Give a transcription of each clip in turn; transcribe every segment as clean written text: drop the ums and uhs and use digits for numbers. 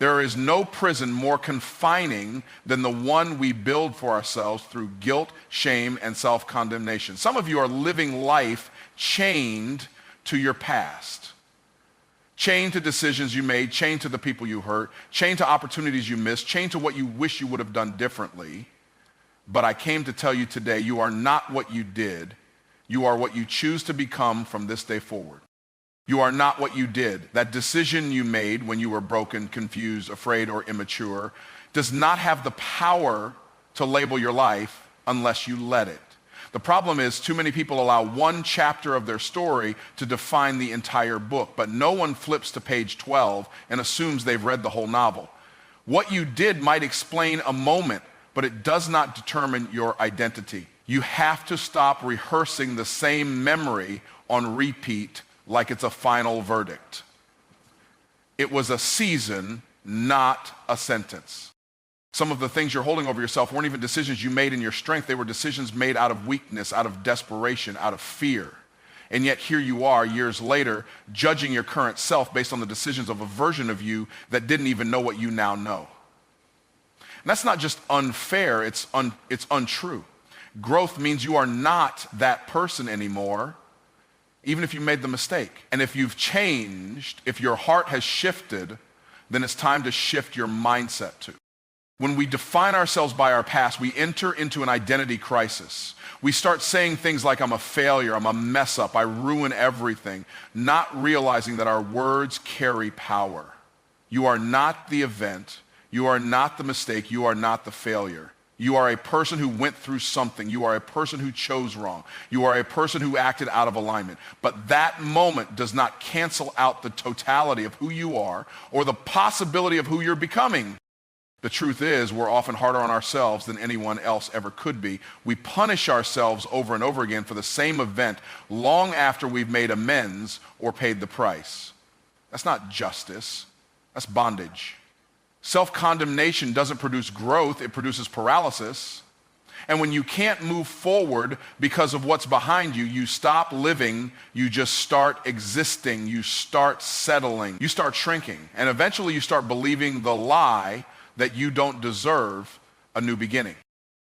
There is no prison more confining than the one we build for ourselves through guilt, shame, and self-condemnation. Some of you are living life chained to your past, chained to decisions you made, chained to the people you hurt, chained to opportunities you missed, chained to what you wish you would have done differently. But I came to tell you today, you are not what you did. You are what you choose to become from this day forward. You are not what you did. That decision you made when you were broken, confused, afraid, or immature does not have the power to label your life unless you let it. The problem is too many people allow one chapter of their story to define the entire book, but no one flips to page 12 and assumes they've read the whole novel. What you did might explain a moment, but it does not determine your identity. You have to stop rehearsing the same memory on repeat like it's a final verdict. It was a season, not a sentence. Some of the things you're holding over yourself weren't even decisions you made in your strength. They were decisions made out of weakness, out of desperation, out of fear. And yet here you are years later judging your current self based on the decisions of a version of you that didn't even know what you now know. And that's not just unfair, it's untrue. Growth means you are not that person anymore, even if you made the mistake. And if you've changed, if your heart has shifted, then it's time to shift your mindset too. When we define ourselves by our past, we enter into an identity crisis. We start saying things like, I'm a failure, I'm a mess up, I ruin everything, not realizing that our words carry power. You are not the event, you are not the mistake, you are not the failure. You are a person who went through something. You are a person who chose wrong. You are a person who acted out of alignment. But that moment does not cancel out the totality of who you are or the possibility of who you're becoming. The truth is, we're often harder on ourselves than anyone else ever could be. We punish ourselves over and over again for the same event long after we've made amends or paid the price. That's not justice. That's bondage. Self-condemnation doesn't produce growth, it produces paralysis. And when you can't move forward because of what's behind you, you stop living, you just start existing, you start settling, you start shrinking. And eventually you start believing the lie that you don't deserve a new beginning.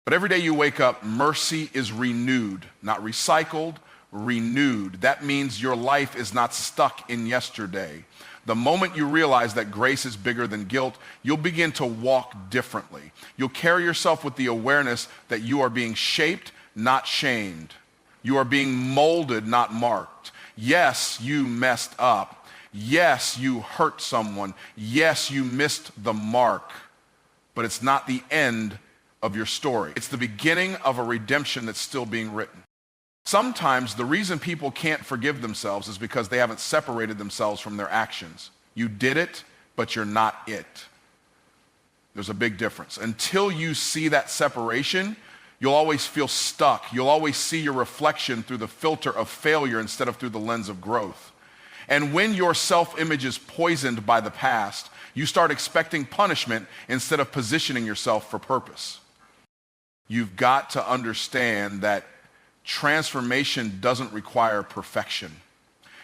But every day you wake up, mercy is renewed, not recycled, renewed. That means your life is not stuck in yesterday. The moment you realize that grace is bigger than guilt, you'll begin to walk differently. You'll carry yourself with the awareness that you are being shaped, not shamed. You are being molded, not marked. Yes, you messed up. Yes, you hurt someone. Yes, you missed the mark. But it's not the end of your story. It's the beginning of a redemption that's still being written. Sometimes the reason people can't forgive themselves is because they haven't separated themselves from their actions. You did it, but you're not it. There's a big difference. Until you see that separation, you'll always feel stuck. You'll always see your reflection through the filter of failure instead of through the lens of growth. And when your self-image is poisoned by the past, you start expecting punishment instead of positioning yourself for purpose. You've got to understand that transformation doesn't require perfection.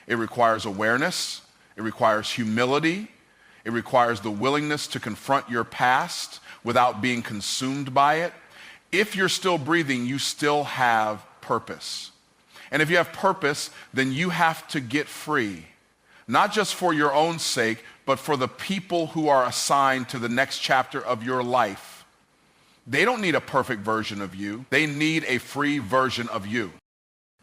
It requires awareness, it requires humility, it requires the willingness to confront your past without being consumed by it. If you're still breathing, you still have purpose. And if you have purpose, then you have to get free, not just for your own sake, but for the people who are assigned to the next chapter of your life. They don't need a perfect version of you. They need a free version of you.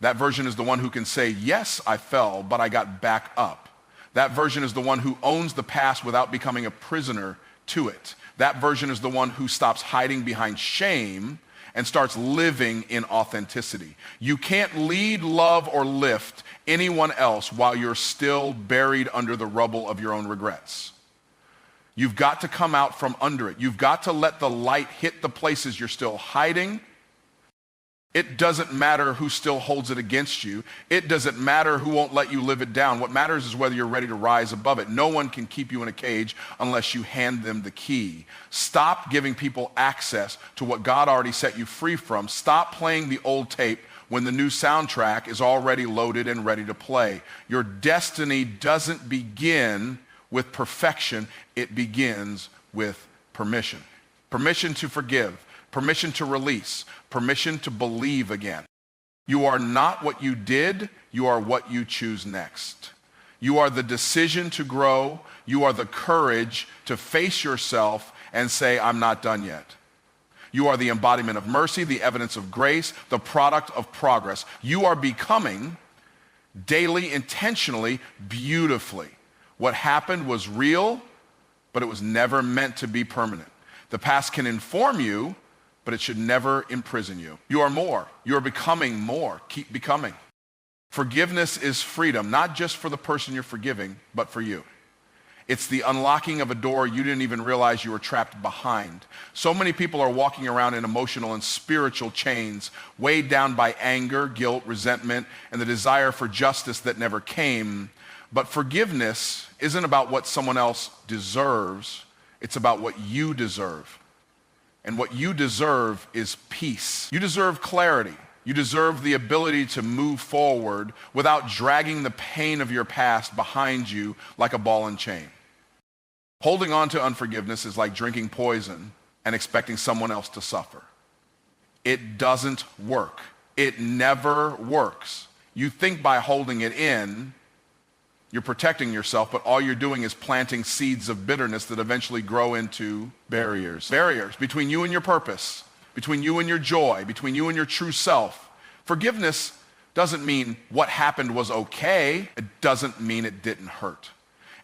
That version is the one who can say, yes, I fell, but I got back up. That version is the one who owns the past without becoming a prisoner to it. That version is the one who stops hiding behind shame and starts living in authenticity. You can't lead, love, or lift anyone else while you're still buried under the rubble of your own regrets. You've got to come out from under it. You've got to let the light hit the places you're still hiding. It doesn't matter who still holds it against you. It doesn't matter who won't let you live it down. What matters is whether you're ready to rise above it. No one can keep you in a cage unless you hand them the key. Stop giving people access to what God already set you free from. Stop playing the old tape when the new soundtrack is already loaded and ready to play. Your destiny doesn't begin with perfection. It begins with permission. Permission to forgive, permission to release, permission to believe again. You are not what you did, you are what you choose next. You are the decision to grow, you are the courage to face yourself and say, I'm not done yet. You are the embodiment of mercy, the evidence of grace, the product of progress. You are becoming daily, intentionally, beautifully. What happened was real, but it was never meant to be permanent. The past can inform you, but it should never imprison you. You are more. You are becoming more. Keep becoming. Forgiveness is freedom, not just for the person you're forgiving, but for you. It's the unlocking of a door you didn't even realize you were trapped behind. So many people are walking around in emotional and spiritual chains, weighed down by anger, guilt, resentment, and the desire for justice that never came. But forgiveness isn't about what someone else deserves. It's about what you deserve. And what you deserve is peace. You deserve clarity. You deserve the ability to move forward without dragging the pain of your past behind you like a ball and chain. Holding on to unforgiveness is like drinking poison and expecting someone else to suffer. It doesn't work. It never works. You think by holding it in, you're protecting yourself, but all you're doing is planting seeds of bitterness that eventually grow into barriers. Barriers between you and your purpose, between you and your joy, between you and your true self. Forgiveness doesn't mean what happened was okay. It doesn't mean it didn't hurt.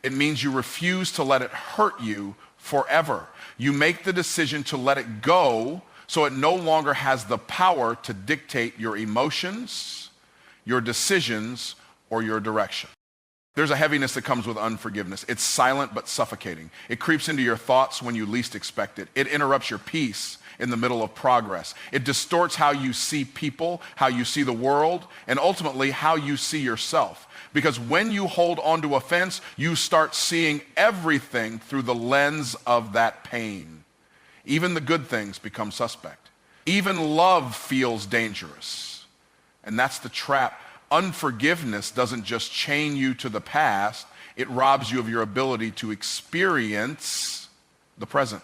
It means you refuse to let it hurt you forever. You make the decision to let it go so it no longer has the power to dictate your emotions, your decisions, or your direction. There's a heaviness that comes with unforgiveness. It's silent but suffocating. It creeps into your thoughts when you least expect it. It interrupts your peace in the middle of progress. It distorts how you see people, how you see the world, and ultimately how you see yourself. Because when you hold onto offense, you start seeing everything through the lens of that pain. Even the good things become suspect. Even love feels dangerous. And that's the trap. Unforgiveness doesn't just chain you to the past, it robs you of your ability to experience the present.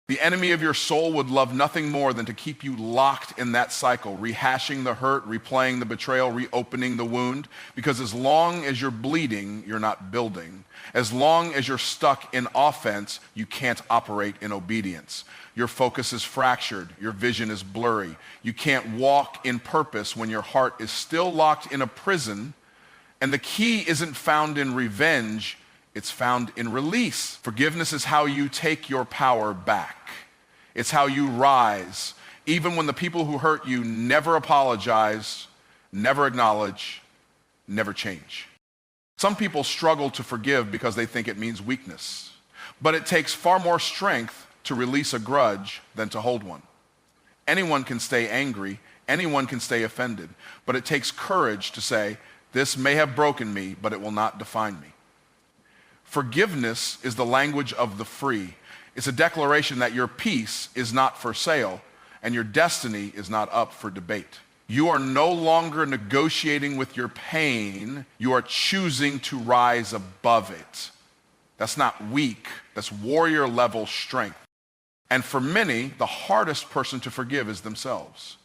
The enemy of your soul would love nothing more than to keep you locked in that cycle, rehashing the hurt, replaying the betrayal, reopening the wound. Because as long as you're bleeding, you're not building. As long as you're stuck in offense, you can't operate in obedience. Your focus is fractured. Your vision is blurry. You can't walk in purpose when your heart is still locked in a prison. And the key isn't found in revenge. It's found in release. Forgiveness is how you take your power back. It's how you rise. Even when the people who hurt you never apologize, never acknowledge, never change. Some people struggle to forgive because they think it means weakness. But it takes far more strength to release a grudge than to hold one. Anyone can stay angry. Anyone can stay offended. But it takes courage to say, this may have broken me, but it will not define me. Forgiveness is the language of the free. It's a declaration that your peace is not for sale and your destiny is not up for debate. You are no longer negotiating with your pain. You are choosing to rise above it. That's not weak. That's warrior level strength. And for many, the hardest person to forgive is themselves.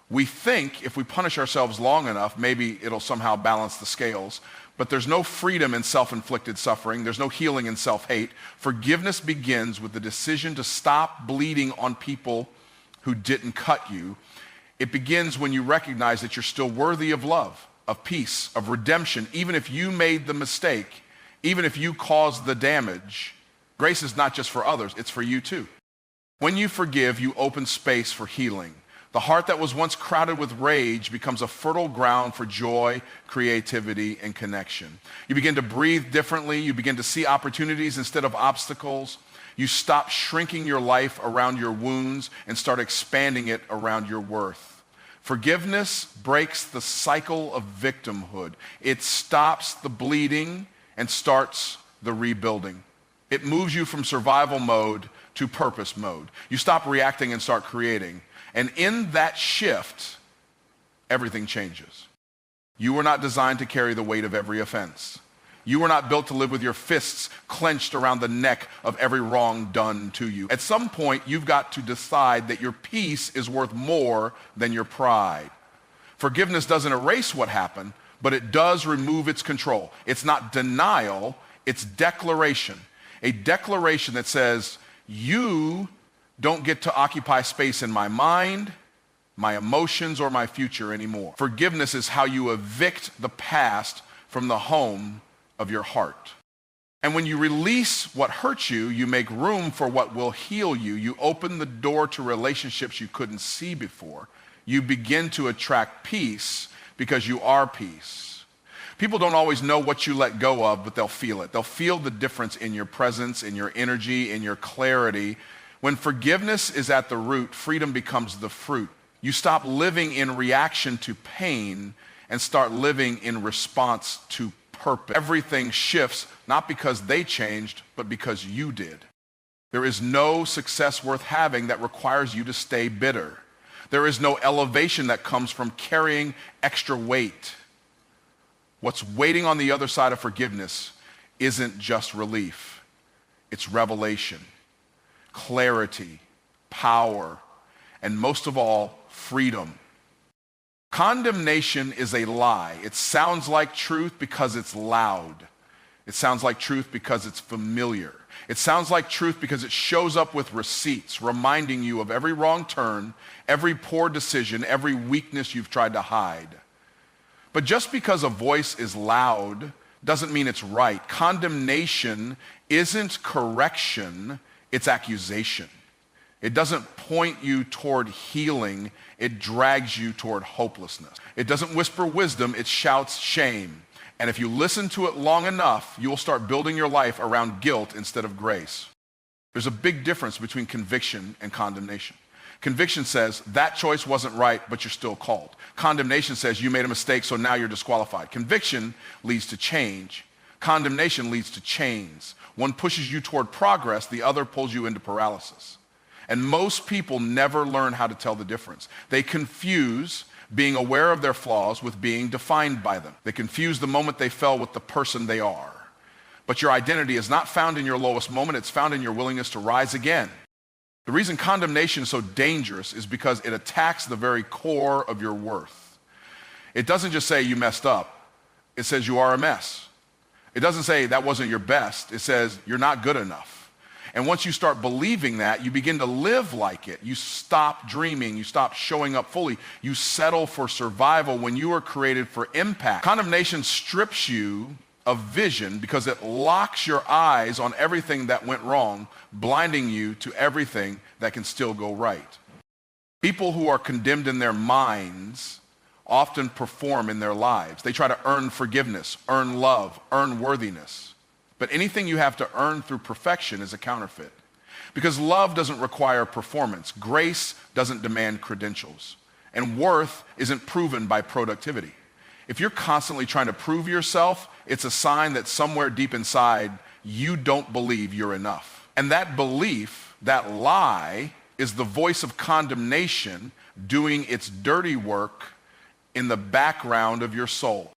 We think if we punish ourselves long enough, maybe it'll somehow balance the scales. But there's no freedom in self-inflicted suffering. There's no healing in self-hate. Forgiveness begins with the decision to stop bleeding on people who didn't cut you. It begins when you recognize that you're still worthy of love, of peace, of redemption. Even if you made the mistake, even if you caused the damage, grace is not just for others, it's for you too. When you forgive, you open space for healing. The heart that was once crowded with rage becomes a fertile ground for joy, creativity, and connection. You begin to breathe differently. You begin to see opportunities instead of obstacles. You stop shrinking your life around your wounds and start expanding it around your worth. Forgiveness breaks the cycle of victimhood. It stops the bleeding and starts the rebuilding. It moves you from survival mode to purpose mode. You stop reacting and start creating. And in that shift, everything changes. You were not designed to carry the weight of every offense. You were not built to live with your fists clenched around the neck of every wrong done to you. At some point, you've got to decide that your peace is worth more than your pride. Forgiveness doesn't erase what happened, but it does remove its control. It's not denial, it's declaration. A declaration that says, you don't get to occupy space in my mind, my emotions, or my future anymore. Forgiveness is how you evict the past from the home of your heart. And when you release what hurts you, you make room for what will heal you. You open the door to relationships you couldn't see before. You begin to attract peace because you are peace. People don't always know what you let go of, but they'll feel it. They'll feel the difference in your presence, in your energy, in your clarity. When forgiveness is at the root, freedom becomes the fruit. You stop living in reaction to pain and start living in response to purpose. Everything shifts, not because they changed, but because you did. There is no success worth having that requires you to stay bitter. There is no elevation that comes from carrying extra weight. What's waiting on the other side of forgiveness isn't just relief. It's revelation, clarity, power, and most of all, freedom. Condemnation is a lie. It sounds like truth because it's loud. It sounds like truth because it's familiar. It sounds like truth because it shows up with receipts, reminding you of every wrong turn, every poor decision, every weakness you've tried to hide. But just because a voice is loud doesn't mean it's right. Condemnation isn't correction, it's accusation. It doesn't point you toward healing, it drags you toward hopelessness. It doesn't whisper wisdom, it shouts shame. And if you listen to it long enough, you'll start building your life around guilt instead of grace. There's a big difference between conviction and condemnation. Conviction says, that choice wasn't right, but you're still called. Condemnation says, you made a mistake, so now you're disqualified. Conviction leads to change. Condemnation leads to chains. One pushes you toward progress, the other pulls you into paralysis. And most people never learn how to tell the difference. They confuse being aware of their flaws with being defined by them. They confuse the moment they fell with the person they are. But your identity is not found in your lowest moment, it's found in your willingness to rise again. The reason condemnation is so dangerous is because it attacks the very core of your worth. It doesn't just say you messed up, it says you are a mess. It doesn't say that wasn't your best, it says you're not good enough. And once you start believing that, you begin to live like it. You stop dreaming. You stop showing up fully. You settle for survival when you are created for impact. Condemnation strips you of vision because it locks your eyes on everything that went wrong, blinding you to everything that can still go right. People who are condemned in their minds often perform in their lives. They try to earn forgiveness, earn love, earn worthiness. But anything you have to earn through perfection is a counterfeit. Because love doesn't require performance. Grace doesn't demand credentials. And worth isn't proven by productivity. If you're constantly trying to prove yourself, it's a sign that somewhere deep inside, you don't believe you're enough. And that belief, that lie, is the voice of condemnation doing its dirty work in the background of your soul.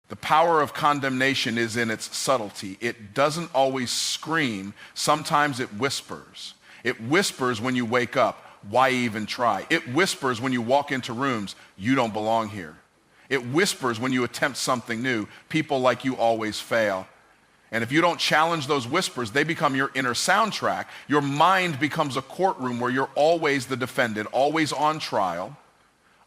The power of condemnation is in its subtlety. It doesn't always scream. Sometimes it whispers. It whispers when you wake up, why even try? It whispers when you walk into rooms, you don't belong here. It whispers when you attempt something new, people like you always fail. And if you don't challenge those whispers, they become your inner soundtrack. Your mind becomes a courtroom where you're always the defendant, always on trial,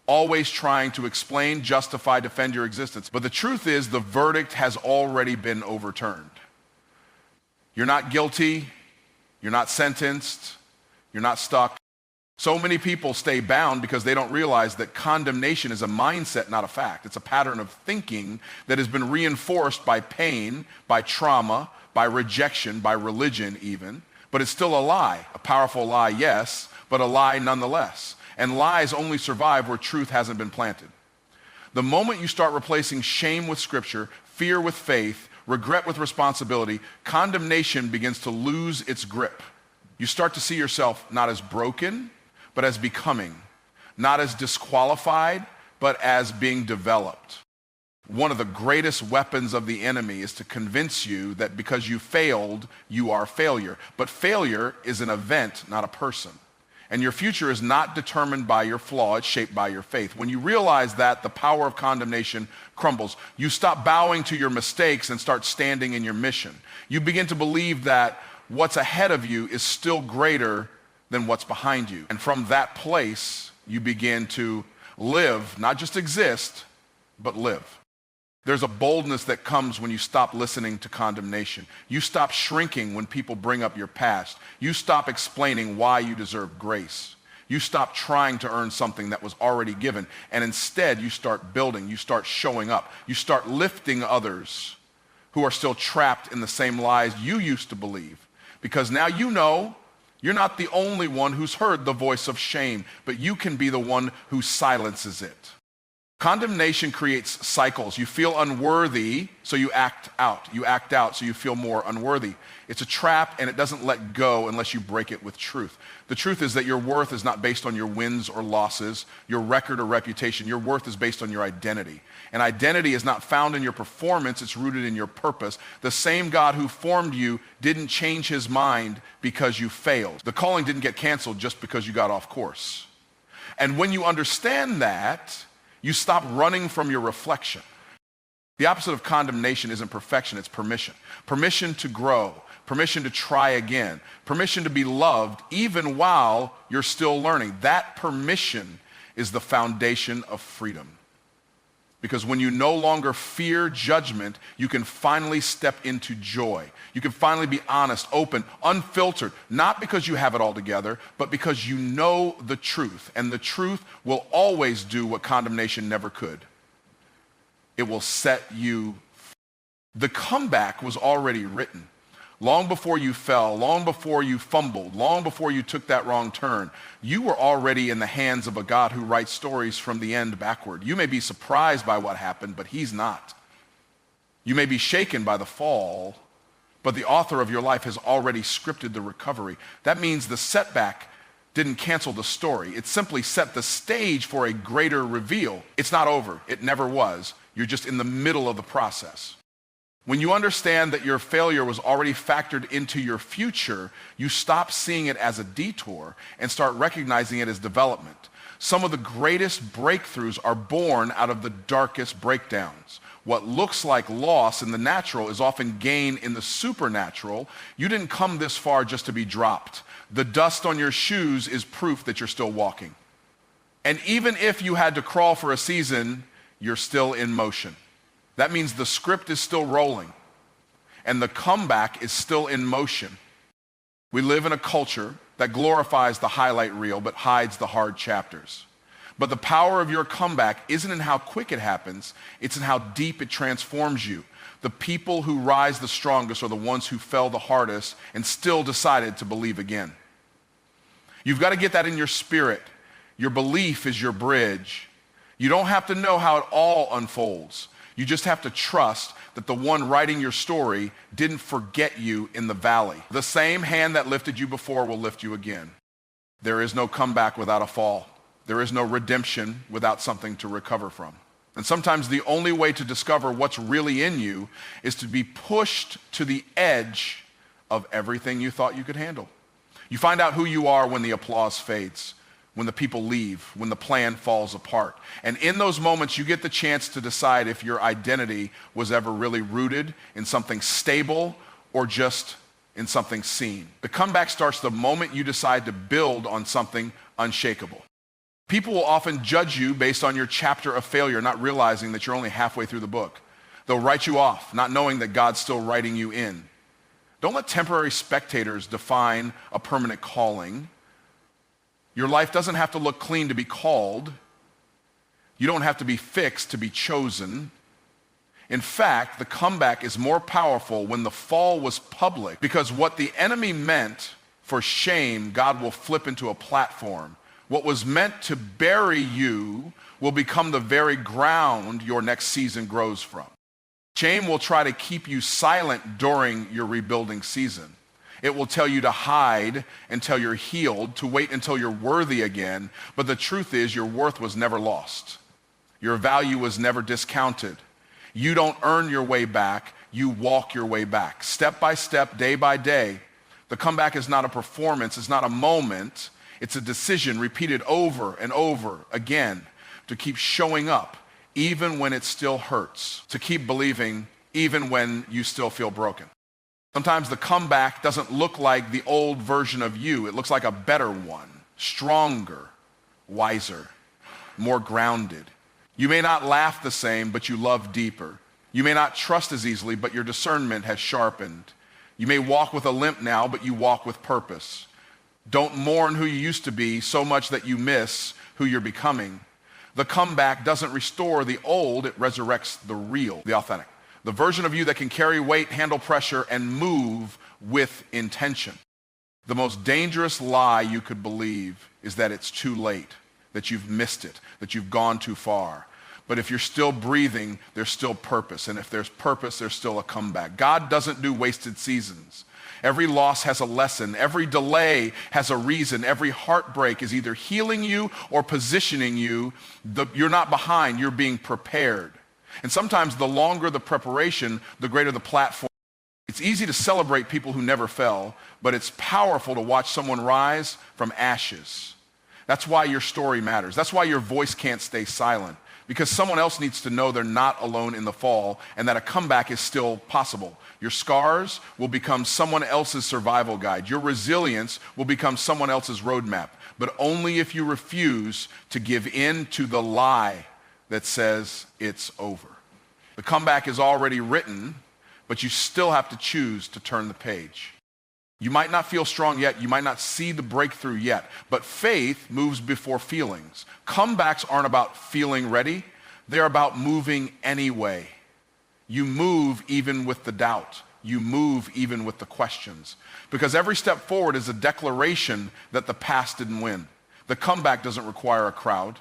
always trying to explain, justify, defend your existence. But the truth is, the verdict has already been overturned. You're not guilty, you're not sentenced, you're not stuck. So many people stay bound because they don't realize that condemnation is a mindset, not a fact. It's a pattern of thinking that has been reinforced by pain, by trauma, by rejection, by religion even. But it's still a lie. A powerful lie, yes, but a lie nonetheless. And lies only survive where truth hasn't been planted. The moment you start replacing shame with scripture, fear with faith, regret with responsibility, condemnation begins to lose its grip. You start to see yourself not as broken, but as becoming. Not as disqualified, but as being developed. One of the greatest weapons of the enemy is to convince you that because you failed, you are failure. But failure is an event, not a person. And your future is not determined by your flaw, it's shaped by your faith. When you realize that, the power of condemnation crumbles. You stop bowing to your mistakes and start standing in your mission. You begin to believe that what's ahead of you is still greater than what's behind you. And from that place, you begin to live, not just exist, but live. There's a boldness that comes when you stop listening to condemnation. You stop shrinking when people bring up your past. You stop explaining why you deserve grace. You stop trying to earn something that was already given. And instead, you start building. You start showing up. You start lifting others who are still trapped in the same lies you used to believe. Because now you know you're not the only one who's heard the voice of shame, but you can be the one who silences it. Condemnation creates cycles. You feel unworthy, so you act out. You act out, so you feel more unworthy. It's a trap, and it doesn't let go unless you break it with truth. The truth is that your worth is not based on your wins or losses, your record or reputation. Your worth is based on your identity. And identity is not found in your performance, it's rooted in your purpose. The same God who formed you didn't change his mind because you failed. The calling didn't get canceled just because you got off course. And when you understand that, you stop running from your reflection. The opposite of condemnation isn't perfection, it's permission. Permission to grow, permission to try again, permission to be loved even while you're still learning. That permission is the foundation of freedom. Because when you no longer fear judgment, you can finally step into joy. You can finally be honest, open, unfiltered, not because you have it all together, but because you know the truth. And the truth will always do what condemnation never could. It will set you free. The comeback was already written. Long before you fell, long before you fumbled, long before you took that wrong turn, you were already in the hands of a God who writes stories from the end backward. You may be surprised by what happened, but he's not. You may be shaken by the fall, but the author of your life has already scripted the recovery. That means the setback didn't cancel the story. It simply set the stage for a greater reveal. It's not over. It never was. You're just in the middle of the process. When you understand that your failure was already factored into your future, you stop seeing it as a detour and start recognizing it as development. Some of the greatest breakthroughs are born out of the darkest breakdowns. What looks like loss in the natural is often gain in the supernatural. You didn't come this far just to be dropped. The dust on your shoes is proof that you're still walking. And even if you had to crawl for a season, you're still in motion. That means the script is still rolling and the comeback is still in motion. We live in a culture that glorifies the highlight reel but hides the hard chapters. But the power of your comeback isn't in how quick it happens, it's in how deep it transforms you. The people who rise the strongest are the ones who fell the hardest and still decided to believe again. You've got to get that in your spirit. Your belief is your bridge. You don't have to know how it all unfolds. You just have to trust that the one writing your story didn't forget you in the valley. The same hand that lifted you before will lift you again. There is no comeback without a fall. There is no redemption without something to recover from. And sometimes the only way to discover what's really in you is to be pushed to the edge of everything you thought you could handle. You find out who you are when the applause fades, when the people leave, when the plan falls apart. And in those moments, you get the chance to decide if your identity was ever really rooted in something stable or just in something seen. The comeback starts the moment you decide to build on something unshakable. People will often judge you based on your chapter of failure, not realizing that you're only halfway through the book. They'll write you off, not knowing that God's still writing you in. Don't let temporary spectators define a permanent calling. Your life doesn't have to look clean to be called. You don't have to be fixed to be chosen. In fact, the comeback is more powerful when the fall was public, because what the enemy meant for shame, God will flip into a platform. What was meant to bury you will become the very ground your next season grows from. Shame will try to keep you silent during your rebuilding season. It will tell you to hide until you're healed, to wait until you're worthy again. But the truth is, your worth was never lost. Your value was never discounted. You don't earn your way back, you walk your way back. Step by step, day by day. The comeback is not a performance, it's not a moment, it's a decision repeated over and over again to keep showing up, even when it still hurts, to keep believing, even when you still feel broken. Sometimes the comeback doesn't look like the old version of you. It looks like a better one, stronger, wiser, more grounded. You may not laugh the same, but you love deeper. You may not trust as easily, but your discernment has sharpened. You may walk with a limp now, but you walk with purpose. Don't mourn who you used to be so much that you miss who you're becoming. The comeback doesn't restore the old, it resurrects the real, the authentic. The version of you that can carry weight, handle pressure, and move with intention. The most dangerous lie you could believe is that it's too late, that you've missed it, that you've gone too far. But if you're still breathing, there's still purpose. And if there's purpose, there's still a comeback. God doesn't do wasted seasons. Every loss has a lesson. Every delay has a reason. Every heartbreak is either healing you or positioning you. You're not behind, you're being prepared. And sometimes the longer the preparation, the greater the platform. It's easy to celebrate people who never fell, but it's powerful to watch someone rise from ashes. That's why your story matters. That's why your voice can't stay silent, because someone else needs to know they're not alone in the fall and that a comeback is still possible. Your scars will become someone else's survival guide. Your resilience will become someone else's roadmap, but only if you refuse to give in to the lie that says it's over. The comeback is already written, but you still have to choose to turn the page. You might not feel strong yet, you might not see the breakthrough yet, but faith moves before feelings. Comebacks aren't about feeling ready, they're about moving anyway. You move even with the doubt. You move even with the questions. Because every step forward is a declaration that the past didn't win. The comeback doesn't require a crowd.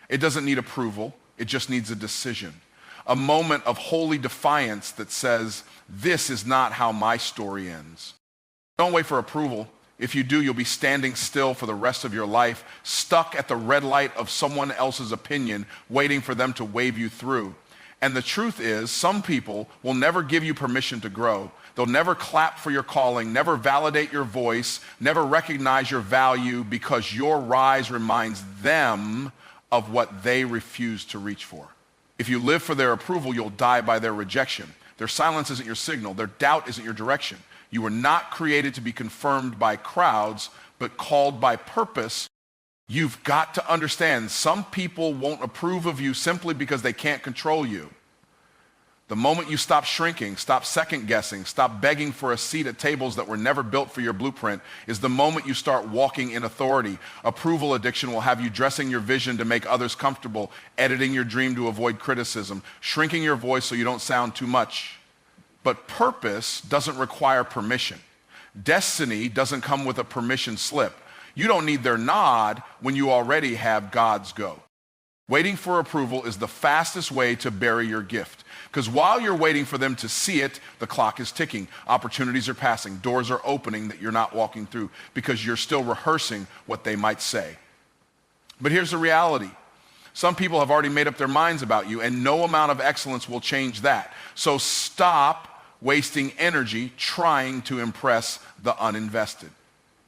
It doesn't need approval, it just needs a decision. A moment of holy defiance that says, this is not how my story ends. Don't wait for approval. If you do, you'll be standing still for the rest of your life, stuck at the red light of someone else's opinion, waiting for them to wave you through. And the truth is, some people will never give you permission to grow. They'll never clap for your calling, never validate your voice, never recognize your value, because your rise reminds them of what they refuse to reach for. If you live for their approval, you'll die by their rejection. Their silence isn't your signal. Their doubt isn't your direction. You were not created to be confirmed by crowds, but called by purpose. You've got to understand, some people won't approve of you simply because they can't control you. The moment you stop shrinking, stop second guessing, stop begging for a seat at tables that were never built for your blueprint is the moment you start walking in authority. Approval addiction will have you dressing your vision to make others comfortable, editing your dream to avoid criticism, shrinking your voice so you don't sound too much. But purpose doesn't require permission. Destiny doesn't come with a permission slip. You don't need their nod when you already have God's go. Waiting for approval is the fastest way to bury your gift. Because while you're waiting for them to see it, the clock is ticking. Opportunities are passing. Doors are opening that you're not walking through because you're still rehearsing what they might say. But here's the reality. Some people have already made up their minds about you, and no amount of excellence will change that. So stop wasting energy trying to impress the uninvested.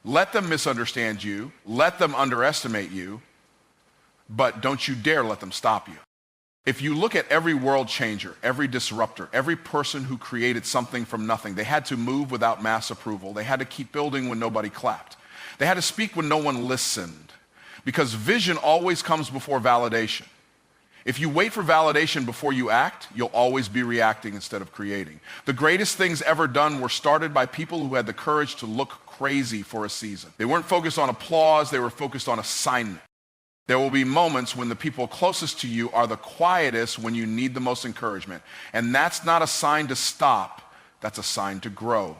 Let them misunderstand you. Let them underestimate you. But don't you dare let them stop you. If you look at every world changer, every disruptor, every person who created something from nothing, they had to move without mass approval. They had to keep building when nobody clapped. They had to speak when no one listened. Because vision always comes before validation. If you wait for validation before you act, you'll always be reacting instead of creating. The greatest things ever done were started by people who had the courage to look crazy for a season. They weren't focused on applause, they were focused on assignment. There will be moments when the people closest to you are the quietest when you need the most encouragement. And that's not a sign to stop, that's a sign to grow.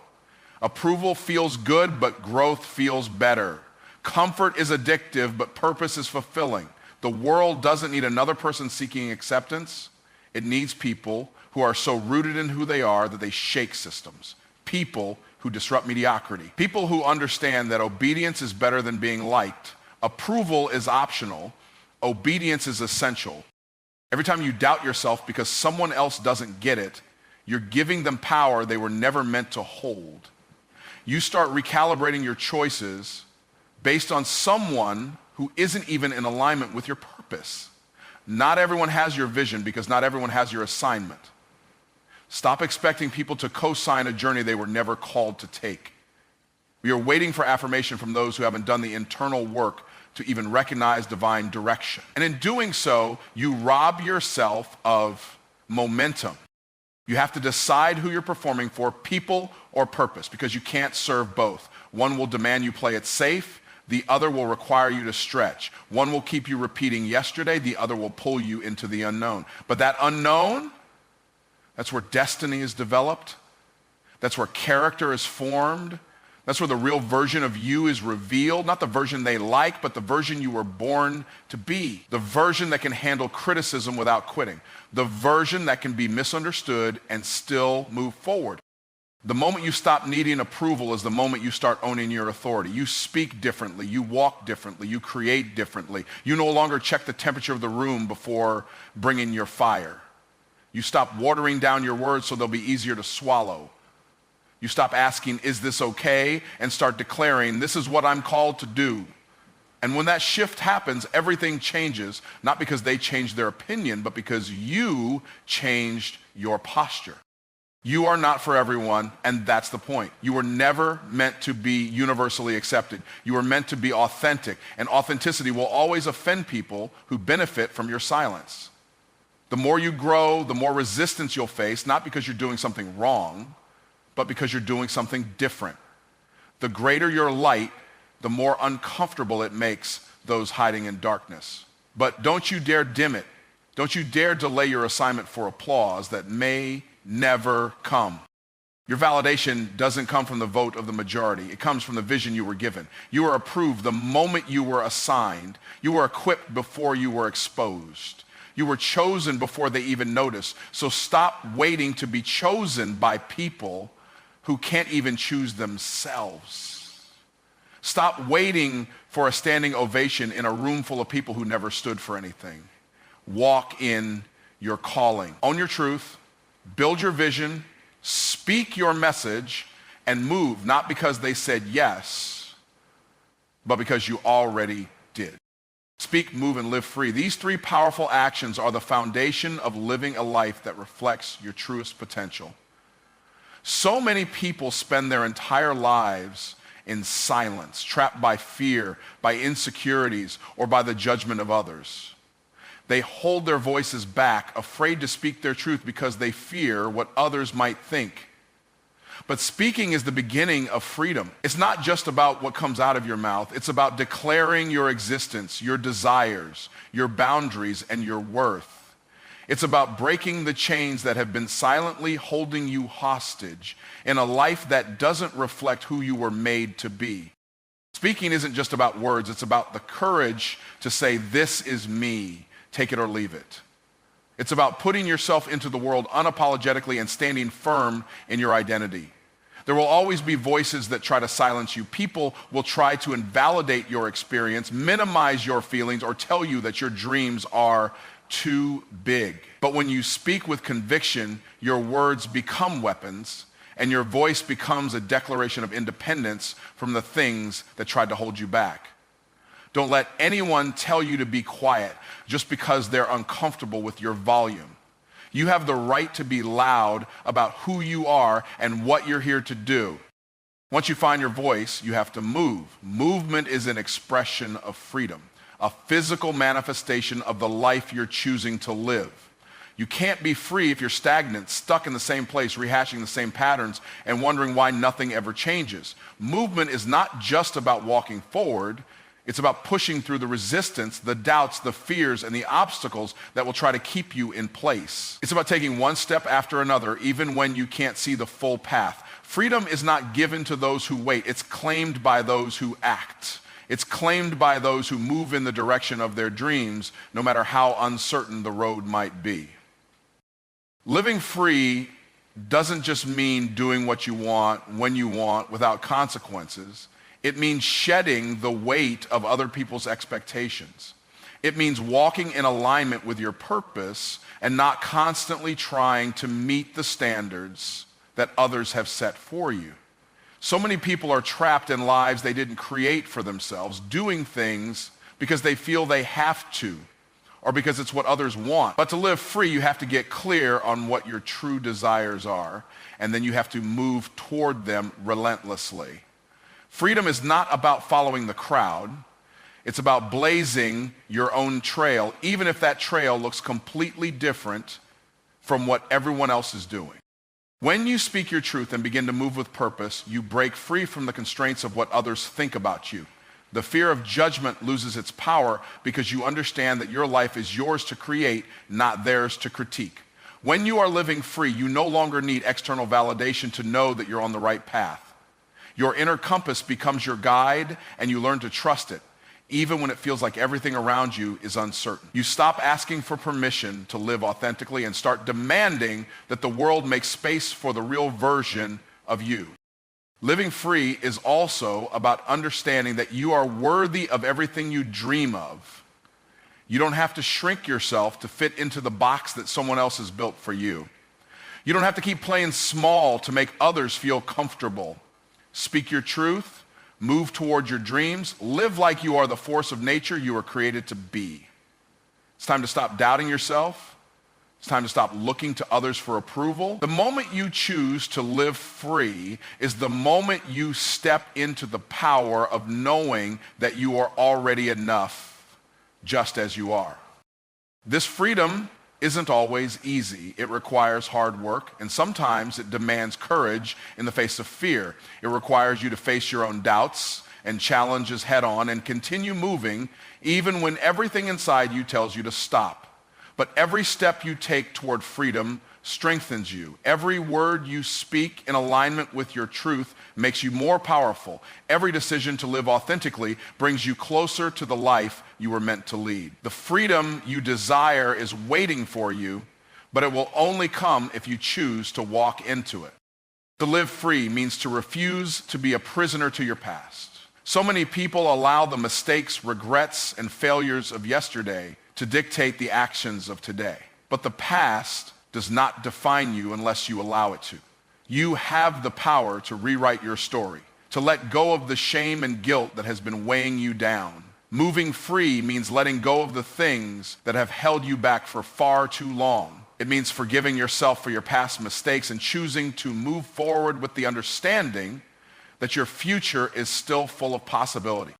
Approval feels good, but growth feels better. Comfort is addictive, but purpose is fulfilling. The world doesn't need another person seeking acceptance. It needs people who are so rooted in who they are that they shake systems. People who disrupt mediocrity. People who understand that obedience is better than being liked. Approval is optional. Obedience is essential. Every time you doubt yourself because someone else doesn't get it, you're giving them power they were never meant to hold. You start recalibrating your choices based on someone who isn't even in alignment with your purpose. Not everyone has your vision because not everyone has your assignment. Stop expecting people to co-sign a journey they were never called to take. We are waiting for affirmation from those who haven't done the internal work to even recognize divine direction. And in doing so, you rob yourself of momentum. You have to decide who you're performing for, people or purpose, because you can't serve both. One will demand you play it safe. The other will require you to stretch. One will keep you repeating yesterday. The other will pull you into the unknown. But that unknown, that's where destiny is developed. That's where character is formed. That's where the real version of you is revealed. Not the version they like, but the version you were born to be. The version that can handle criticism without quitting. The version that can be misunderstood and still move forward. The moment you stop needing approval is the moment you start owning your authority. You speak differently, you walk differently, you create differently. You no longer check the temperature of the room before bringing your fire. You stop watering down your words so they'll be easier to swallow. You stop asking, is this okay? And start declaring, this is what I'm called to do. And when that shift happens, everything changes, not because they changed their opinion, but because you changed your posture. You are not for everyone, and that's the point. You were never meant to be universally accepted. You were meant to be authentic, and authenticity will always offend people who benefit from your silence. The more you grow, the more resistance you'll face, not because you're doing something wrong, but because you're doing something different. The greater your light, the more uncomfortable it makes those hiding in darkness. But don't you dare dim it. Don't you dare delay your assignment for applause that may never come. Your validation doesn't come from the vote of the majority. It comes from the vision you were given. You were approved the moment you were assigned. You were equipped before you were exposed. You were chosen before they even noticed. So stop waiting to be chosen by people who can't even choose themselves. Stop waiting for a standing ovation in a room full of people who never stood for anything. Walk in your calling. Own your truth, build your vision, speak your message, and move, not because they said yes, but because you already did. Speak, move, and live free. These three powerful actions are the foundation of living a life that reflects your truest potential. So many people spend their entire lives in silence, trapped by fear, by insecurities, or by the judgment of others. They hold their voices back, afraid to speak their truth because they fear what others might think. But speaking is the beginning of freedom. It's not just about what comes out of your mouth. It's about declaring your existence, your desires, your boundaries, and your worth. It's about breaking the chains that have been silently holding you hostage in a life that doesn't reflect who you were made to be. Speaking isn't just about words. It's about the courage to say, this is me, take it or leave it. It's about putting yourself into the world unapologetically and standing firm in your identity. There will always be voices that try to silence you. People will try to invalidate your experience, minimize your feelings, or tell you that your dreams are too big. But when you speak with conviction, your words become weapons, and your voice becomes a declaration of independence from the things that tried to hold you back. Don't let anyone tell you to be quiet just because they're uncomfortable with your volume. You have the right to be loud about who you are and what you're here to do. Once you find your voice, you have to move. Movement is an expression of freedom, a physical manifestation of the life you're choosing to live. You can't be free if you're stagnant, stuck in the same place, rehashing the same patterns, and wondering why nothing ever changes. Movement is not just about walking forward. It's about pushing through the resistance, the doubts, the fears, and the obstacles that will try to keep you in place. It's about taking one step after another, even when you can't see the full path. Freedom is not given to those who wait. It's claimed by those who act. It's claimed by those who move in the direction of their dreams, no matter how uncertain the road might be. Living free doesn't just mean doing what you want, when you want, without consequences. It means shedding the weight of other people's expectations. It means walking in alignment with your purpose and not constantly trying to meet the standards that others have set for you. So many people are trapped in lives they didn't create for themselves, doing things because they feel they have to, or because it's what others want. But to live free, you have to get clear on what your true desires are, and then you have to move toward them relentlessly. Freedom is not about following the crowd. It's about blazing your own trail, even if that trail looks completely different from what everyone else is doing. When you speak your truth and begin to move with purpose, you break free from the constraints of what others think about you. The fear of judgment loses its power because you understand that your life is yours to create, not theirs to critique. When you are living free, you no longer need external validation to know that you're on the right path. Your inner compass becomes your guide, and you learn to trust it, even when it feels like everything around you is uncertain. You stop asking for permission to live authentically and start demanding that the world make space for the real version of you. Living free is also about understanding that you are worthy of everything you dream of. You don't have to shrink yourself to fit into the box that someone else has built for you. You don't have to keep playing small to make others feel comfortable. Speak your truth, move toward your dreams, live like you are the force of nature you were created to be. It's time to stop doubting yourself. It's time to stop looking to others for approval. The moment you choose to live free is the moment you step into the power of knowing that you are already enough, just as you are. This freedom isn't always easy. It requires hard work, and sometimes it demands courage in the face of fear. It requires you to face your own doubts and challenges head on and continue moving even when everything inside you tells you to stop. But every step you take toward freedom strengthens you. Every word you speak in alignment with your truth makes you more powerful. Every decision to live authentically brings you closer to the life you were meant to lead. The freedom you desire is waiting for you, but it will only come if you choose to walk into it. To live free means to refuse to be a prisoner to your past. So many people allow the mistakes, regrets, and failures of yesterday to dictate the actions of today. But the past does not define you unless you allow it to. You have the power to rewrite your story, to let go of the shame and guilt that has been weighing you down. Moving free means letting go of the things that have held you back for far too long. It means forgiving yourself for your past mistakes and choosing to move forward with the understanding that your future is still full of possibility.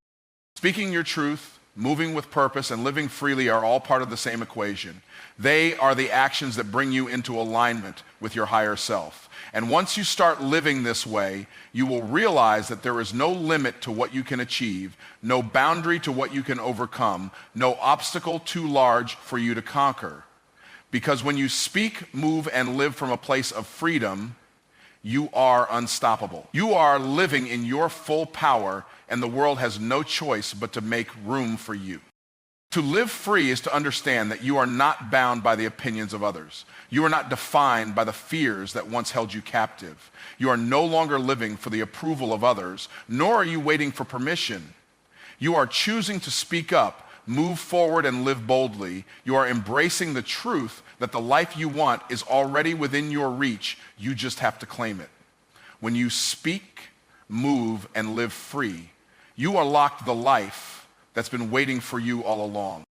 Speaking your truth, moving with purpose, and living freely are all part of the same equation. They are the actions that bring you into alignment with your higher self. And once you start living this way, you will realize that there is no limit to what you can achieve, no boundary to what you can overcome, no obstacle too large for you to conquer. Because when you speak, move, and live from a place of freedom, you are unstoppable. You are living in your full power, and the world has no choice but to make room for you. To live free is to understand that you are not bound by the opinions of others. You are not defined by the fears that once held you captive. You are no longer living for the approval of others, nor are you waiting for permission. You are choosing to speak up, move forward, and live boldly. You are embracing the truth that the life you want is already within your reach. You just have to claim it. When you speak, move, and live free, you unlock the life that's been waiting for you all along.